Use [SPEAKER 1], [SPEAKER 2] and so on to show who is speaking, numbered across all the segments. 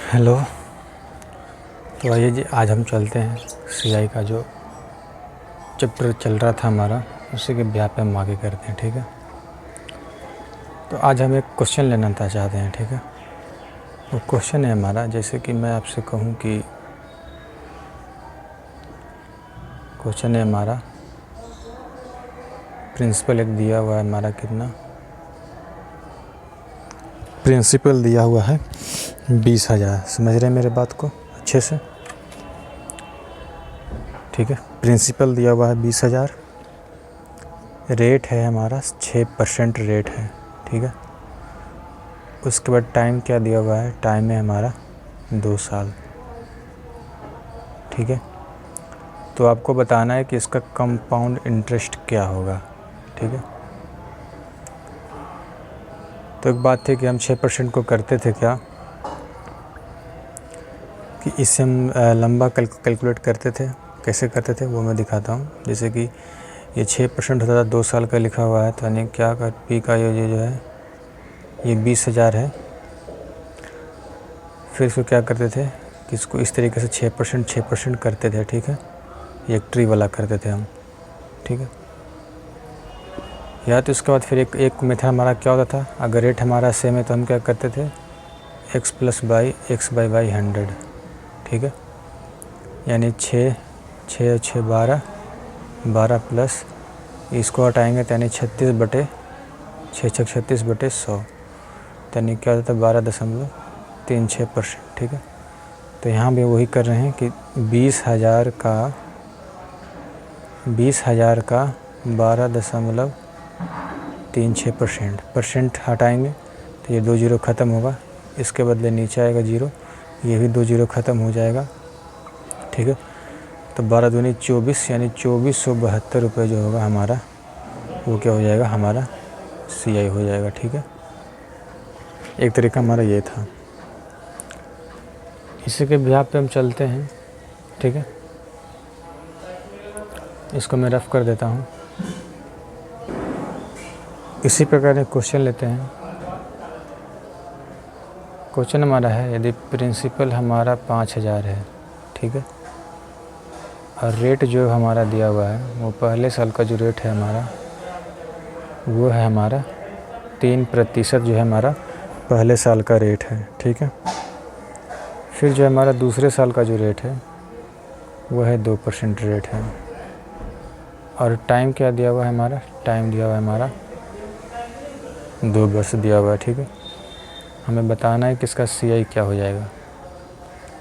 [SPEAKER 1] Hello. तो आइए जी, आज हम चलते हैं सीआई का जो चैप्टर चल रहा था हमारा, उसी के ब्याह पे हम आगे करते हैं। ठीक है। तो आज हम एक क्वेश्चन लेना चाहते हैं। ठीक है। वो क्वेश्चन है हमारा, जैसे कि मैं आपसे कहूँ कि क्वेश्चन है हमारा, प्रिंसिपल एक दिया हुआ है हमारा, कितना प्रिंसिपल दिया हुआ है 20,000। समझ रहे हैं मेरे बात को अच्छे से? ठीक है। प्रिंसिपल दिया हुआ है 20,000, रेट है हमारा 6% रेट है। ठीक है। उसके बाद टाइम क्या दिया हुआ है? टाइम है हमारा 2 साल। ठीक है। तो आपको बताना है कि इसका कंपाउंड इंटरेस्ट क्या होगा। ठीक है। तो एक बात थी कि हम 6% को करते थे क्या, कि इससे हम लंबा कैलकुलेट करते थे। कैसे करते थे वो मैं दिखाता हूँ। जैसे कि ये 6% होता था, 2 साल का लिखा हुआ है, तो यानी क्या कर पी का ये जो है ये 20,000 है। फिर इसको क्या करते थे कि इसको इस तरीके से 6% करते थे। ठीक है। ये एक ट्री वाला करते थे हम। ठीक है। या तो इसके बाद फिर एक मेथड हमारा क्या होता था, अगर रेट हमारा सेम है तो हम क्या करते थे, x + x / 100। ठीक है। यानी 6 6 6 12 12 प्लस इसको हटाएंगे तो यानी 36/6 यानी क्या होता है 12.36%। ठीक है। तो यहाँ भी वही कर रहे हैं कि 20,000 का 12.36% हटाएंगे तो ये 2 जीरो ख़त्म होगा। इसके बदले नीचे आएगा 0, ये भी 2 जीरो ख़त्म हो जाएगा। ठीक है। तो 12 दूनी 24, यानी 2472 रुपये जो होगा हमारा, वो क्या हो जाएगा, हमारा सीआई हो जाएगा। ठीक है। एक तरीका हमारा ये था। इसी के ब्याह पे हम चलते हैं। ठीक है। इसको मैं रफ कर देता हूँ। इसी प्रकार एक क्वेश्चन लेते हैं। क्वेश्चन हमारा है, यदि प्रिंसिपल हमारा 5,000 है। ठीक है। और रेट जो हमारा दिया हुआ है, वो पहले साल का जो रेट है हमारा, वो है हमारा 3% जो है हमारा पहले साल का रेट है। ठीक है। फिर जो हमारा दूसरे साल का जो रेट है, वो है 2% रेट है। और टाइम क्या दिया हुआ है हमारा? टाइम दिया हुआ है हमारा 2 वर्ष दिया हुआ है। ठीक है। हमें बताना है कि इसका सीआई क्या हो जाएगा,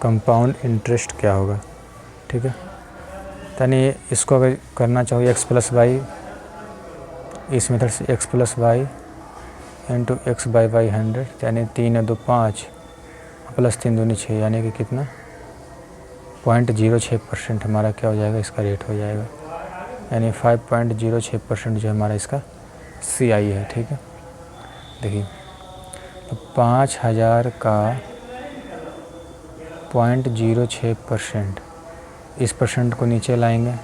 [SPEAKER 1] कंपाउंड इंटरेस्ट क्या होगा। ठीक है। यानी इसको अगर करना चाहो x + y, इस मेथड से x + y × x / 100, यानी 3 × 2 5 + 3 दूनी 6, यानी कि कितना 0.06% हमारा क्या हो जाएगा, इसका रेट हो जाएगा। यानी 5.06% जो हमारा इसका सीआई है। ठीक है। देखिए, तो 5,000 का 0.06%, इस परसेंट को नीचे लाएंगे,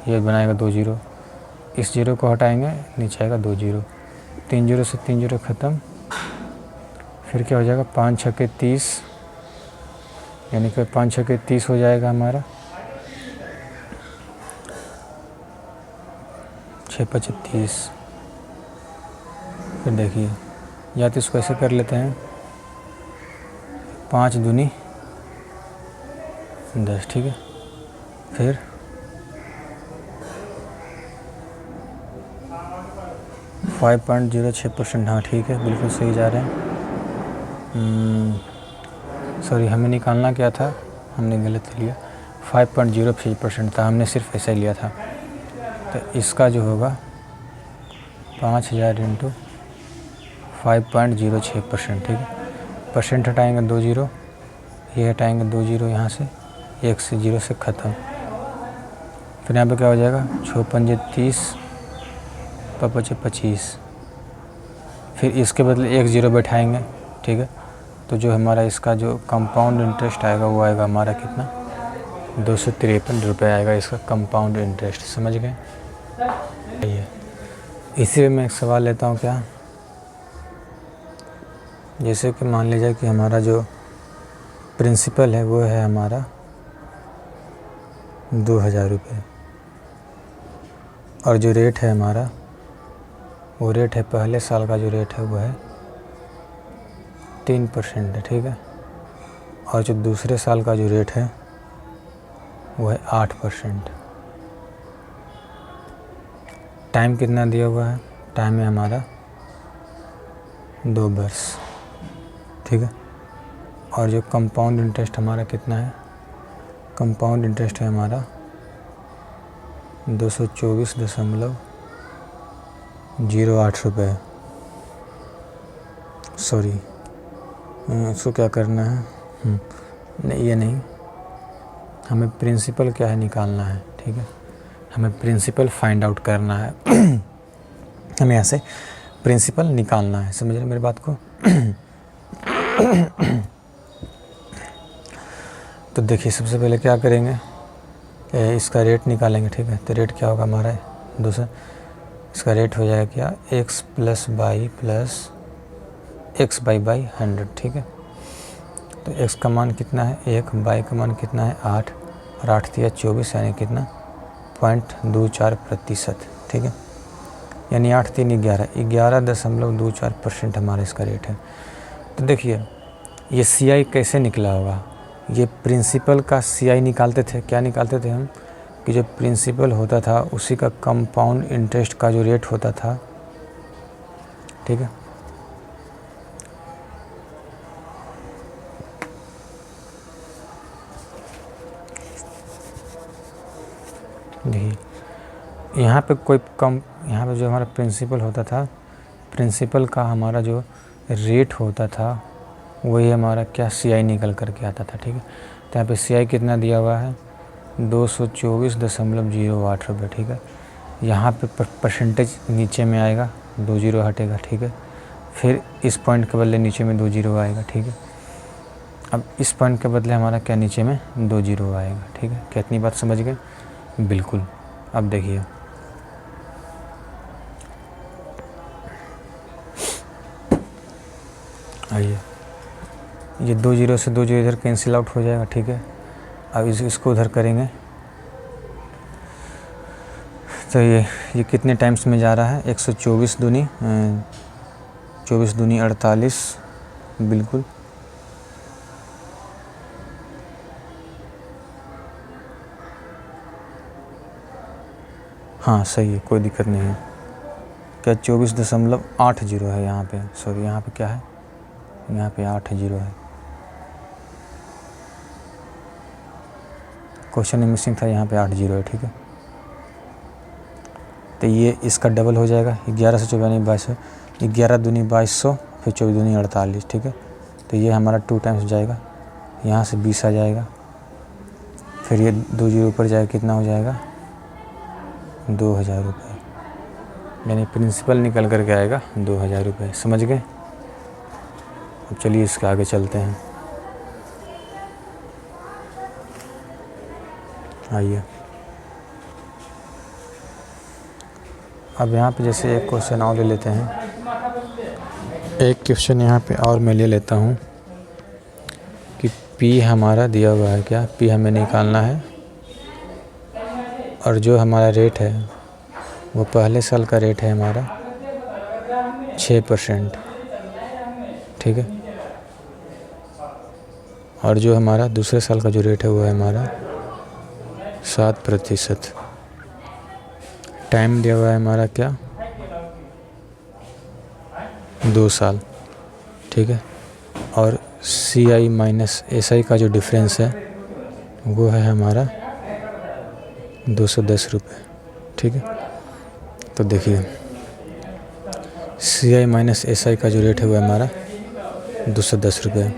[SPEAKER 1] ये बनाएगा 2 जीरो, इस जीरो को हटाएंगे, नीचे आएगा 2 जीरो, 3 जीरो से 3 जीरो ख़त्म। फिर क्या हो जाएगा 5 × 6 = 30, यानी कि 5 × 6 = 30 हो जाएगा हमारा। 6 × 5 = 30। फिर देखिए, या तो इसको ऐसे कर लेते हैं, 5 दूनी 10। ठीक है। फिर 5.06%, हाँ ठीक है, बिल्कुल सही जा रहे हैं। सॉरी, हमें निकालना क्या था, हमने गलत लिया, 5.03% था, हमने सिर्फ ऐसा ही लिया था। तो इसका जो होगा 5,000 × 5.06%। ठीक है। परसेंट हटाएंगे 2 जीरो, ये हटाएंगे 2 जीरो यहाँ से, 1 से 0 से ख़त्म। फिर यहाँ पे क्या हो जाएगा 6 × 5 = 30, 5 × 5 = 25। फिर इसके बदले 1 जीरो बैठाएंगे। ठीक है। तो जो हमारा इसका जो कंपाउंड इंटरेस्ट आएगा, वो आएगा हमारा कितना, 253 रुपये आएगा इसका कंपाउंड इंटरेस्ट। समझ गए? इसी में मैं एक सवाल लेता हूँ क्या, जैसे कि मान लीजिए कि हमारा जो प्रिंसिपल है वो है हमारा 2000 रुपये, और जो रेट है हमारा वो रेट है पहले साल का जो रेट है वो है 3% है, ठीक है। और जो दूसरे साल का जो रेट है वो है 8%। टाइम कितना दिया हुआ है? टाइम है हमारा 2 वर्ष, ठीक है। और जो कंपाउंड इंटरेस्ट हमारा कितना है? कंपाउंड इंटरेस्ट है हमारा 224.08 रुपये। सॉरी, इसको क्या करना है? नहीं, ये नहीं, हमें प्रिंसिपल क्या है निकालना है, ठीक है। हमें प्रिंसिपल फाइंड आउट करना है। हमें यहाँ से प्रिंसिपल निकालना है, समझ रहे मेरी बात को? तो देखिए, सबसे पहले क्या करेंगे, इसका रेट निकालेंगे, ठीक है। तो रेट क्या होगा हमारा? दूसरा इसका रेट हो जाएगा क्या? x plus by plus x by 100, ठीक है। तो x का मान कितना है 1, बाई का मान कितना है 8, और 8 दिया 24, यानी कितना 0.24%, ठीक है। यानी 8 3 11.24% हमारा इसका रेट है। तो देखिए, ये CI कैसे निकला होगा? ये प्रिंसिपल का CI निकालते थे। क्या निकालते थे हम? कि जो प्रिंसिपल होता था उसी का कंपाउंड इंटरेस्ट का जो रेट होता था, ठीक है। देखिए, यहाँ पे यहाँ पे जो हमारा प्रिंसिपल होता था, प्रिंसिपल का हमारा जो रेट होता था वही हमारा क्या CI निकल करके आता था, ठीक है। तो यहाँ पे CI कितना दिया हुआ है? 224.08 रुपये, ठीक है। यहाँ पे परसेंटेज नीचे में आएगा, 2 जीरो हटेगा, ठीक है। फिर इस पॉइंट के बदले नीचे में 2 जीरो आएगा, ठीक है। अब इस पॉइंट के बदले हमारा क्या नीचे में 2 जीरो आएगा, ठीक है। कितनी बात समझ गए? बिल्कुल। अब देखिए, आइए, ये 2 जीरो से 2 जीरो इधर कैंसिल आउट हो जाएगा, ठीक है। अब इसको उधर करेंगे तो ये कितने टाइम्स में जा रहा है? 124 दूनी 24 दूनी 48, बिल्कुल। हाँ सही है, कोई दिक्कत नहीं है। क्या 24.80 है यहाँ पे? सॉरी, यहाँ पे क्या है? यहाँ पे 80 है। क्वेश्चन में मिसिंग था, यहाँ पे 80 है, ठीक है। तो ये इसका डबल हो जाएगा, 11 से 24 2200, 11 दूनी 2200, फिर 24 दूनी 48, ठीक है। तो ये हमारा 2 टाइम्स जाएगा, यहाँ से 20 आ जाएगा, फिर ये 2 जीरो ऊपर जाएगा, कितना हो जाएगा? 2000 रुपये। यानी प्रिंसिपल निकल करके आएगा 2000 रुपये, समझ गए? अब चलिए इसके आगे चलते हैं। आइए, अब यहाँ पे जैसे एक क्वेश्चन और ले लेते हैं। एक क्वेश्चन यहाँ पे और मैं ले लेता हूँ कि P हमारा दिया हुआ है, क्या P हमें निकालना है, और जो हमारा रेट है वो पहले साल का रेट है हमारा 6%, ठीक है। और जो हमारा दूसरे साल का जो रेट है वो है हमारा 7%। टाइम दिया हुआ है हमारा क्या? 2 साल, ठीक है। और CI माइनस SI का जो डिफरेंस है वो है हमारा 210 रुपये, ठीक है। तो देखिए, CI माइनस SI का जो रेट है वो हमारा 210 रुपये,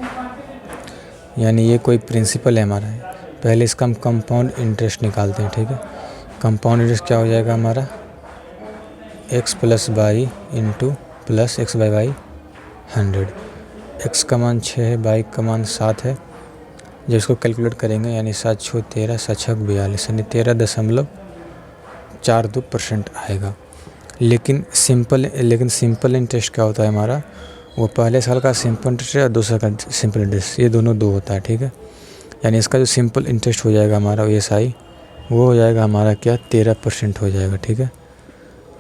[SPEAKER 1] यानी ये कोई प्रिंसिपल है हमारा। पहले इसका हम कंपाउंड इंटरेस्ट निकालते हैं, ठीक है। कंपाउंड इंटरेस्ट क्या हो जाएगा हमारा? x plus by into plus x by 100। x का मान 6 है, बाई का मान 7 है। जब इसको कैलकुलेट करेंगे, यानी 7 6 13, 7 6 42, यानी 13.42% आएगा। लेकिन सिंपल इंटरेस्ट क्या होता है हमारा? वो पहले साल का सिंपल इंटरेस्ट और दूसरे का सिंपल इंटरेस्ट, ये दोनों दो होता है, ठीक है। यानी इसका जो सिंपल इंटरेस्ट हो जाएगा हमारा ESI, वो हो जाएगा हमारा क्या 13% हो जाएगा, ठीक है।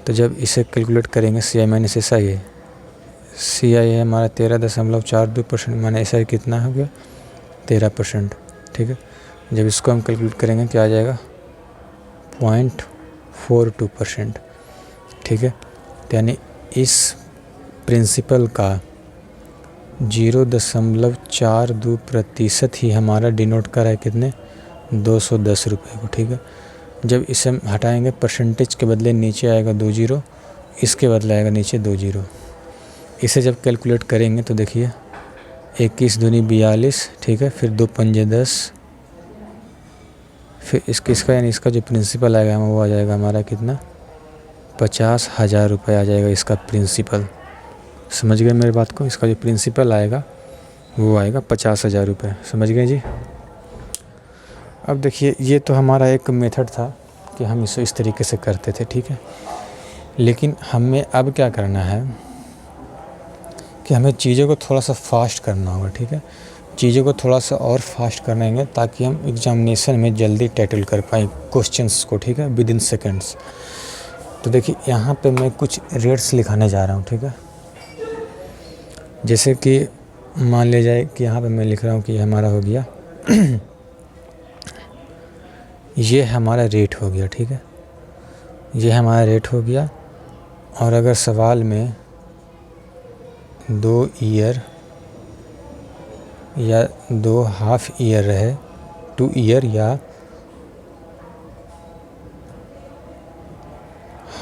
[SPEAKER 1] तो जब इसे कैलकुलेट करेंगे CI माइनस SI है, CI है हमारा 13.42%, माने SI कितना हो गया 13%, ठीक है। जब इसको हम कैलकुलेट करेंगे क्या आ जाएगा 0.42%, ठीक है। तो यानी इस प्रिंसिपल का 0.42% ही हमारा डिनोट कर रहा है कितने 210 रुपये को, ठीक है। जब इसे हम हटाएंगे परसेंटेज के बदले नीचे आएगा 2 जीरो, इसके बदले आएगा नीचे 2 जीरो। इसे जब कैलकुलेट करेंगे तो देखिए 21 दूनी 42, ठीक है, फिर 2 पंजे 10, फिर इसका यानी इसका जो प्रिंसिपल आएगा वो आ जाएगा हमारा कितना 50,000 रुपये आ जाएगा इसका प्रिंसिपल। समझ गए मेरी बात को? इसका जो प्रिंसिपल आएगा वो आएगा 50,000 रुपये। समझ गए जी? अब देखिए ये तो हमारा एक मेथड था कि हम इसे इस तरीके से करते थे, ठीक है। लेकिन हमें अब क्या करना है कि हमें चीज़ों को थोड़ा सा फास्ट करना होगा, ठीक है। चीज़ों को थोड़ा सा और फास्ट करेंगे ताकि हम एग्जामिनेशन में जल्दी टैकल कर पाएँ क्वेश्चंस को, ठीक है, विद इन सेकेंड्स। तो देखिए यहाँ पे मैं कुछ रेट्स लिखाने जा रहा हूँ, ठीक है। जैसे कि मान लिया जाए कि यहाँ पे मैं लिख रहा हूँ कि ये हमारा हो गया ये हमारा रेट हो गया, ठीक है, ये हमारा रेट हो गया। और अगर सवाल में 2 ईयर या 2 हाफ ईयर रहे, 2 ईयर या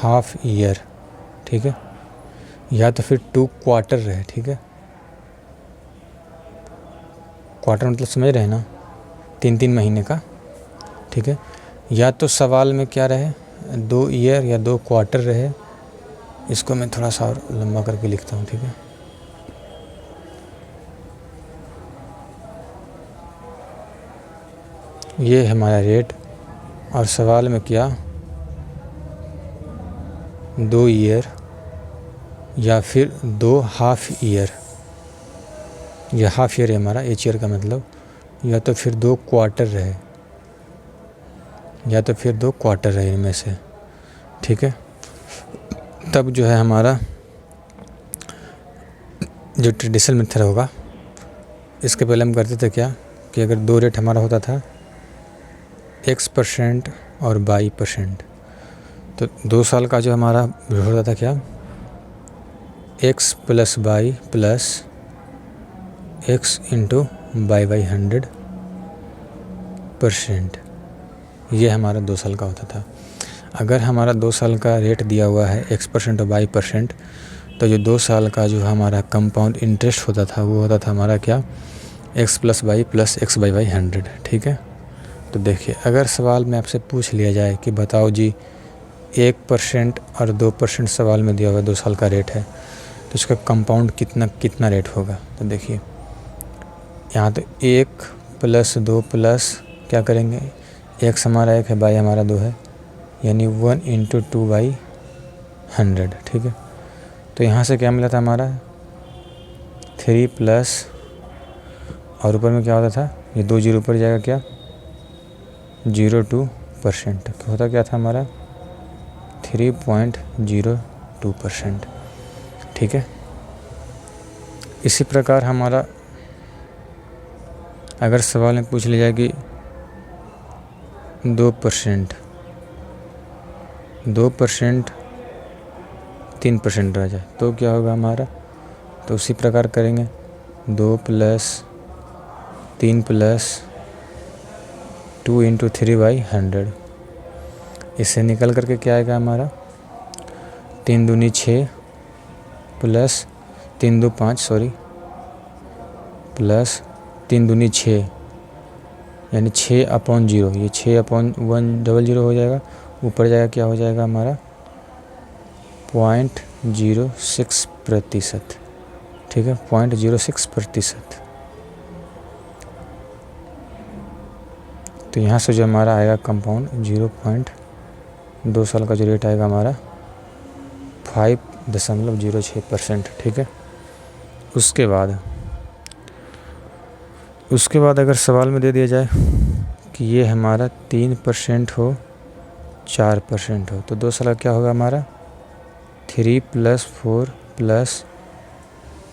[SPEAKER 1] हाफ ईयर, ठीक है, या तो फिर 2 क्वार्टर रहे, ठीक है। क्वार्टर मतलब समझ रहे हैं ना, 3-3 महीने का, ठीक है। या तो सवाल में क्या रहे 2 ईयर या 2 क्वार्टर रहे। इसको मैं थोड़ा सा और लंबा करके लिखता हूँ, ठीक है। ये है हमारा रेट और सवाल में क्या 2 ईयर या फिर 2 हाफ ईयर, या हाफ ईयर है हमारा, एच ईयर का मतलब, या तो फिर 2 क्वार्टर रहे, या तो फिर 2 क्वार्टर रहे इनमें से, ठीक है। तब जो है हमारा जो ट्रेडिशनल मेथड होगा, इसके पहले हम करते थे क्या कि अगर 2 रेट हमारा होता था X% और Y%, तो 2 साल का जो हमारा होता था क्या X + Y + X × Y/100%, ये हमारा 2 साल का होता था। अगर हमारा 2 साल का रेट दिया हुआ है X% और Y%, तो जो 2 साल का जो हमारा कंपाउंड इंटरेस्ट होता था वो होता था हमारा क्या X + Y + X/100, ठीक है। तो देखिए अगर सवाल में आपसे पूछ लिया जाए कि बताओ जी 1% और 2% सवाल में दिया हुआ 2 साल का रेट है, तो इसका कंपाउंड कितना रेट होगा। तो देखिए यहाँ तो 1 + 2 + क्या करेंगे, X हमारा 1 है, Y हमारा 2 है, यानी 1 × 2/100, ठीक है। तो यहाँ से क्या मिला था हमारा 3 प्लस, और ऊपर में क्या होता था ये 2 जीरो ऊपर जाएगा क्या 0.02%, होता क्या था हमारा 3.02%, ठीक है। इसी प्रकार हमारा अगर सवाल में पूछ लिया जाए कि 2% 3% रह जाए तो क्या होगा हमारा, तो उसी प्रकार करेंगे 2 + 3 + 2 × 3/100। इससे निकल करके क्या आएगा हमारा 3 दूनी 6 + 3 दो 5 सॉरी + 3 दूनी 6, यानी 6/0, ये 6/100 हो जाएगा, ऊपर जाएगा क्या हो जाएगा हमारा 0.06%, ठीक है, 0.06%। तो यहाँ से जो हमारा आएगा कंपाउंड 0.2 साल का जो रेट आएगा हमारा 5.06%, ठीक है। उसके बाद अगर सवाल में दे दिया जाए कि ये हमारा 3% हो 4% हो, तो 2 साल का क्या होगा हमारा 3 + 4 +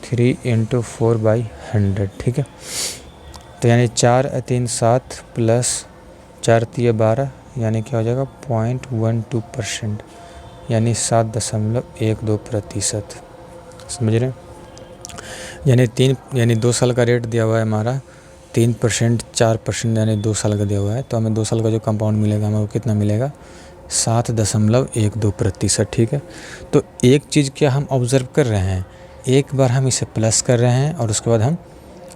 [SPEAKER 1] 3 × 4/100, ठीक है। तो यानी 4 × 3 = 7 + 4 × 3 = 12, यानी क्या हो जाएगा 0.12%, यानी 7.12%। समझ रहे हैं? यानी 2 साल का रेट दिया हुआ है हमारा 3% 4%, यानी 2 साल का दिया हुआ है, तो हमें 2 साल का जो कंपाउंड मिलेगा हमें वो कितना मिलेगा 7.12%, ठीक है। तो एक चीज़ क्या हम ऑब्ज़र्व कर रहे हैं, एक बार हम इसे प्लस कर रहे हैं और उसके बाद हम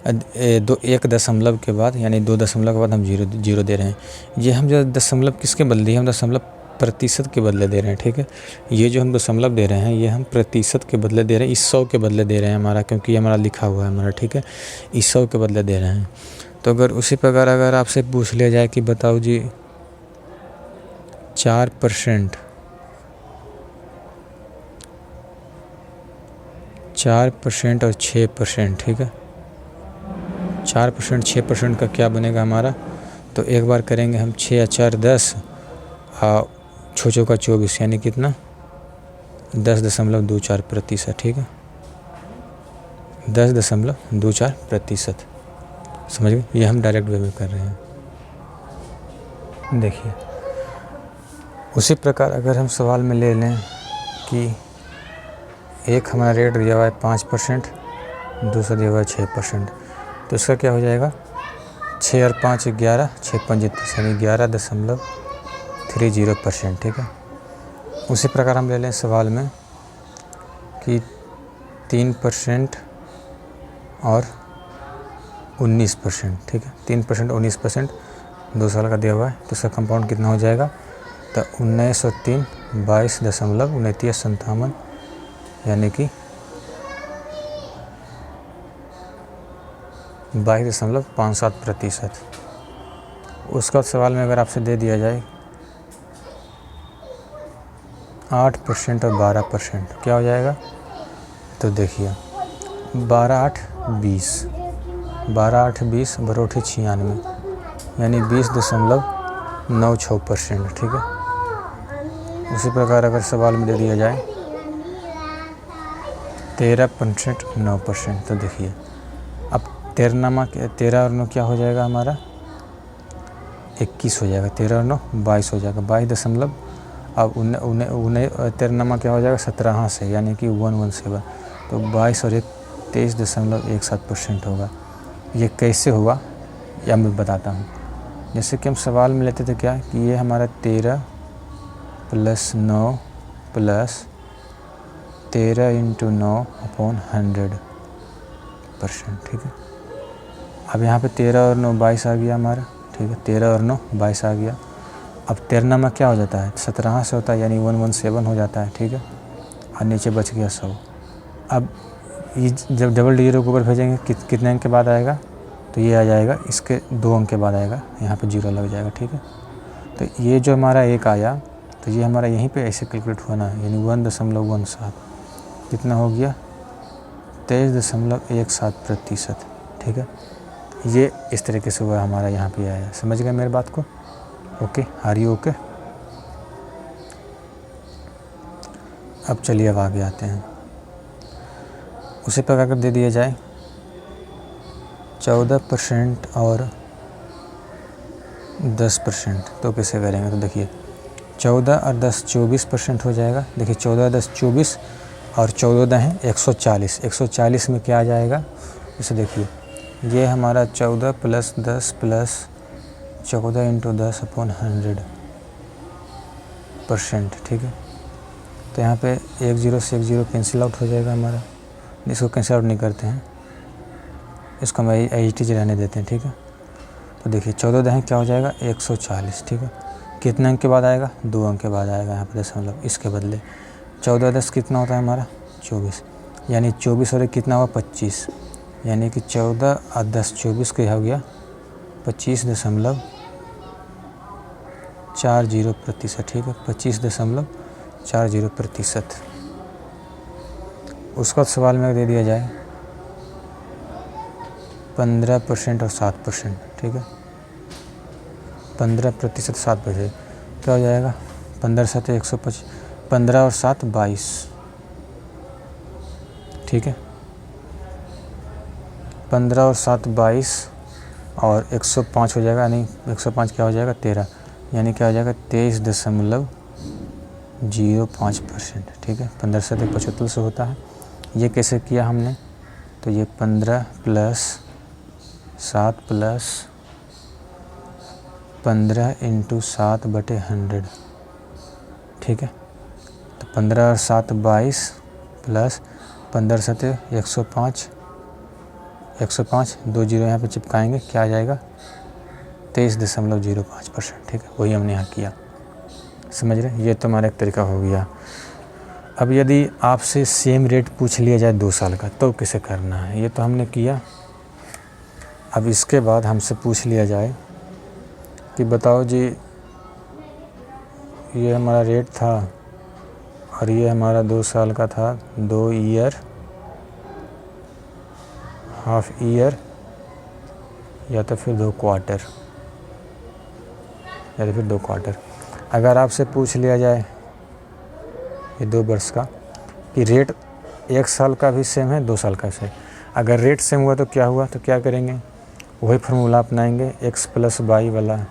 [SPEAKER 1] 1 दशमलव के बाद, यानी 2 दशमलव के बाद हम जीरो दे रहे हैं। ये हम जो दशमलव किसके बदले, हम दशमलव प्रतिशत के बदले दे रहे हैं, ठीक है। ये जो हम दशमलव दे रहे हैं ये हम प्रतिशत के बदले दे रहे हैं, इस 100 के बदले दे रहे हैं हमारा, क्योंकि ये हमारा लिखा हुआ है हमारा, ठीक है। इस 100 के बदले दे रहे हैं। तो अगर उसी प्रकार अगर आपसे पूछ लिया जाए कि बताओ जी 4% और 6%, ठीक है। 4% 6% का क्या बनेगा हमारा, तो एक बार करेंगे हम 6 × 4 = 10 और 6 × 4 = 24, यानी कितना 10.24%, ठीक है। 10.24%, समझ गए। ये हम डायरेक्ट वे में कर रहे हैं। देखिए उसी प्रकार अगर हम सवाल में ले लें कि एक हमारा रेट दिया हुआ है 5%, दूसरा दिया हुआ है 6%, तो इसका क्या हो जाएगा 6 और 5 = 11, 6 × 5 = 30, यानी 11.30%, ठीक है। उसी प्रकार हम ले लें सवाल में कि 3% और 19%, ठीक है। 3% 19% 2 साल का दिया हुआ है, तो इसका कंपाउंड कितना हो जाएगा, तो 19 और 3 22.2957, यानी कि 22.57%। उसका सवाल में अगर आपसे दे दिया जाए 8% और 12%, क्या हो जाएगा, तो देखिए 12 × 8 = 20, 12 × 8 = 20, 12 × 8 = 96, यानी 20.96%, ठीक है। उसी प्रकार अगर सवाल में दे दिया जाए 13% 9%, तो देखिए अब 13 और 9 क्या हो जाएगा हमारा 21 हो जाएगा, 13 और 9 22 हो जाएगा, 22 अब 13 क्या हो जाएगा 17 से, यानी कि 117, तो 22 और 1 23.17% होगा। ये कैसे हुआ या मैं बताता हूँ। जैसे कि हम सवाल में लेते थे क्या कि ये हमारा 13 + 9 + 13 × 9/100%, ठीक है। अब यहाँ पे 13 और 9 22 आ गया हमारा, ठीक है। 13 और 9 22 आ गया। अब 13 में क्या हो जाता है 17 से होता है, यानी 117 हो जाता है, ठीक है। और नीचे बच गया 100। अब ये जब डबल डिजिट को ऊपर भेजेंगे कितने अंक के बाद आएगा, तो ये आ जाएगा इसके 2 अंक के बाद आएगा, यहाँ पे 0 लग जाएगा, ठीक है। तो ये जो हमारा 1 आया, तो ये हमारा यहीं पे ऐसे कैलकुलेट होना है, यानी 1.17 कितना हो गया 23.17%, ठीक है। ये इस तरीके से हुआ हमारा, यहाँ पे आया। समझ गए मेरी बात को? Okay, are you okay? अब चलिए अब आगे आते हैं। उसी प्रकार अगर दे दिया जाए 14% और 10%, तो कैसे करेंगे, तो देखिए 14 और 10 24% हो जाएगा। देखिए 14 10 24 और 14 है 140, 140 में क्या आ जाएगा, इसे देखिए ये हमारा 14 + 10 + 14 × 10/100%, ठीक है। तो यहाँ पे 1 0 से 1 0 कैंसिल आउट हो जाएगा हमारा, इसको कैंसिल आउट नहीं करते हैं, इसको हम एच रहने देते हैं, ठीक है। तो देखिए 14 दहें क्या हो जाएगा 140, ठीक है। कितने अंक के बाद आएगा 2 अंक के बाद आएगा यहाँ पे दशमलव, इसके बदले 14 10 कितना होता है हमारा 24, यानी 24 और 1 कितना हुआ 25, यानी कि 14 और 10 24 का हो गया 25.40%, ठीक है। 25.40%। उसका सवाल में दे दिया जाए 15% और 7%, ठीक है। 15% 7%, क्या हो जाएगा? 15 7 125, 15 और 7 22, ठीक है। 15 और 7 22 और 105 हो जाएगा, यानी 105 क्या हो जाएगा? 13, यानी क्या हो जाएगा? 23.05%, ठीक है। 15 से 75 से होता है। ये कैसे किया हमने? तो ये 15 + 7 + 15 × 7/100, ठीक है। तो 15 और 7 22 + 15 7 105, 105 2 जीरो यहाँ पे चिपकाएंगे, क्या आ जाएगा? 23.05%, ठीक है। वही हमने यहाँ किया, समझ रहे? ये तो हमारा एक तरीका हो गया। अब यदि आपसे सेम रेट पूछ लिया जाए 2 साल का, तो कैसे करना है? ये तो हमने किया। अब इसके बाद हमसे पूछ लिया जाए कि बताओ जी, ये हमारा रेट था और ये हमारा 2 साल का था, 2 ईयर, हाफ ईयर, या तो फिर 2 क्वार्टर, या तो फिर 2 क्वार्टर। अगर आपसे पूछ लिया जाए ये 2 वर्ष का कि रेट 1 साल का भी सेम है, 2 साल का सेम, अगर रेट सेम हुआ तो क्या हुआ? तो क्या करेंगे? वही फार्मूला अपनाएंगे, x + y वाला,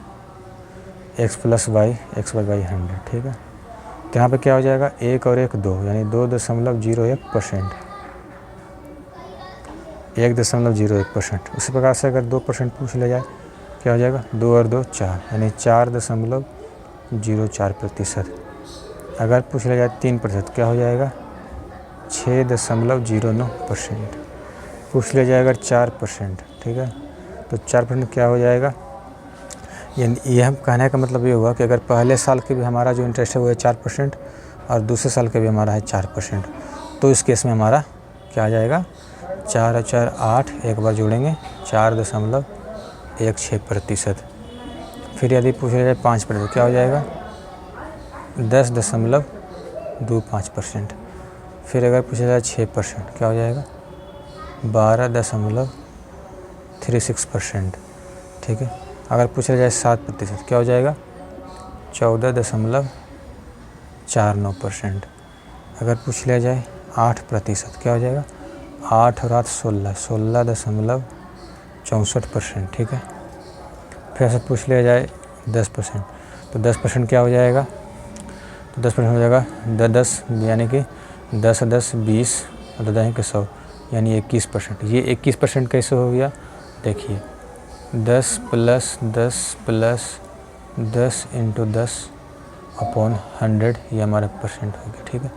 [SPEAKER 1] x + y, x/y 100, ठीक है। तो यहाँ पे क्या हो जाएगा? 1 और 1 2, यानी 2.01%, 1.01%। उसी प्रकार से अगर 2% पूछ लिया जाए, क्या हो जाएगा? 2 और 2 4, यानी 4.04%। अगर पूछ लिया जाए 3%, क्या हो जाएगा? 6.09%। पूछ लिया जाए अगर 4%, ठीक है, तो 4% क्या हो जाएगा? ये हम कहने का मतलब ये हुआ कि अगर पहले साल के भी हमारा जो इंटरेस्ट है वो है 4% और दूसरे साल के भी हमारा है 4%, तो इस केस में हमारा क्या आ जाएगा? 4 और 4 8, एक बार जोड़ेंगे, 4.16%। फिर यदि पूछ लिया जाए 5%, क्या हो जाएगा? 10.25%। फिर अगर पूछा जाए 6%, क्या हो जाएगा? 12.36%, ठीक है। अगर पूछा जाए 7%, क्या हो जाएगा? 14.49%। अगर पूछ लिया जाए 8%, क्या हो जाएगा? 8 और 8 16, 16.64%, ठीक है। फिर से पूछ लिया जाए 10%, तो 10% क्या हो जाएगा? तो 10% हो जाएगा 10, यानी कि 10 10 20 और 10 के 100, यानी 21%। ये 21% कैसे हो गया? देखिए, 10 + 10 + 10 × 10/100, ये हमारा परसेंट हो गया, ठीक है।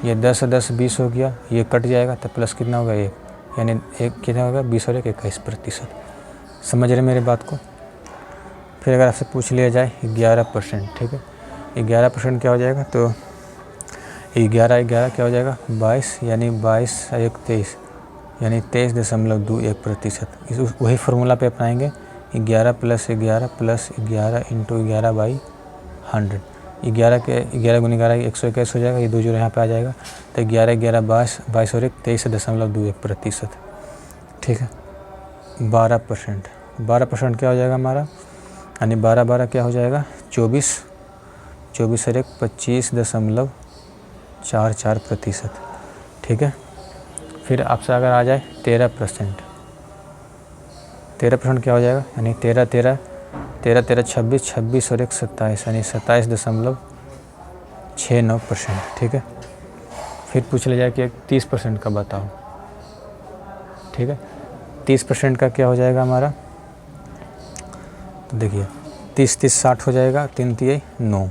[SPEAKER 1] ये 10 10 20 हो गया, ये कट जाएगा तो प्लस कितना होगा? 1, यानी 1 कितना होगा? 20 और 1 21%। समझ रहे मेरी बात को? फिर अगर आपसे पूछ लिया जाए 11%, ठीक है, 11% क्या हो जाएगा? तो 11 क्या हो जाएगा? 22, यानी 22 और 1 23, यानी 23.21%। वही फार्मूला पे अपनाएंगे, 11 + 11 + 11 × 11/100। 11 के 11 × 11 121 हो जाएगा, ये 2 जीरो यहाँ पे आ जाएगा, तो 11 11 22, 22 और 1 23.21%, ठीक है। 12% क्या हो जाएगा हमारा? यानी 12 12 क्या हो जाएगा? 24, 24 और 1 25.44%, ठीक है। फिर आपसे अगर आ जाए 13%, 13% क्या हो जाएगा? यानी 13 13 13 13 26, 26 और 1 27, यानी 27.69%, ठीक है। फिर पूछ लिया जाए कि 30% का बताओ, ठीक है। 30% का क्या हो जाएगा हमारा? तो देखिए, 30 30 60 हो जाएगा, 3 3 9,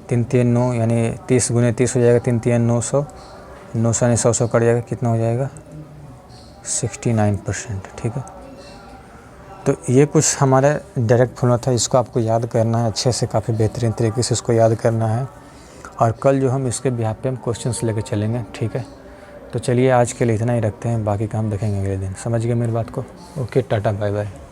[SPEAKER 1] 3 3 9, यानी 30 × 30 हो जाएगा, 3 3 900, 900 यानी 100 कट जाएगा, कितना हो जाएगा? 69%, ठीक है। तो ये कुछ हमारा डायरेक्ट फॉर्मूला था, इसको आपको याद करना है अच्छे से, काफ़ी बेहतरीन तरीके से इसको याद करना है, और कल जो हम इसके बिहाफ पे हम क्वेश्चंस लेके चलेंगे, ठीक है। तो चलिए आज के लिए इतना ही रखते हैं, बाकी काम देखेंगे अगले दिन। समझ गए मेरी बात को? Okay, tata bye bye.